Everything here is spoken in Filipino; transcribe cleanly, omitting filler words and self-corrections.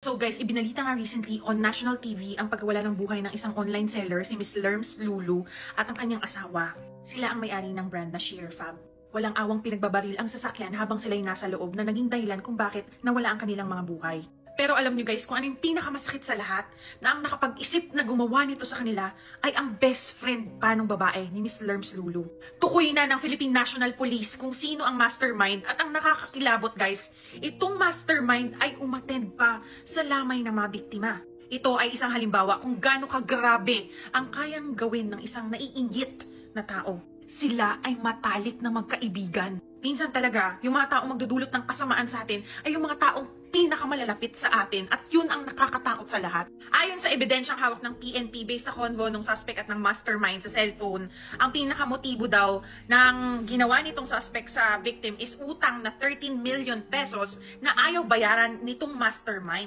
So guys, ibinalita nga recently on national TV ang pagkawala ng buhay ng isang online seller, si Miss Lerms Lulu, at ang kanyang asawa. Sila ang may-ari ng brand na SheerFab. Walang awang pinagbabaril ang sasakyan habang sila'y nasa loob na naging dahilan kung bakit nawala ang kanilang mga buhay. Pero alam nyo guys, kung ano yung pinakamasakit sa lahat, na ang nakapag-isip na gumawa nito sa kanila ay ang best friend pa ng babae ni Miss Lerms Lulu. Tukuy na ng Philippine National Police kung sino ang mastermind, at ang nakakakilabot guys, itong mastermind ay umattend pa sa lamay ng mga biktima. Ito ay isang halimbawa kung gaano kagrabe ang kayang gawin ng isang naiinggit na tao. Sila ay matalik na magkaibigan. Minsan talaga, yung mga taong magdudulot ng kasamaan sa atin ay yung mga taong pinakamalalapit sa atin, at yun ang nakakatakot sa lahat. Ayon sa ebidensyang hawak ng PNP based sa convo ng suspect at ng mastermind sa cellphone, ang pinakamotibo daw ng ginawa nitong suspect sa victim is utang na 13 million pesos na ayaw bayaran nitong mastermind.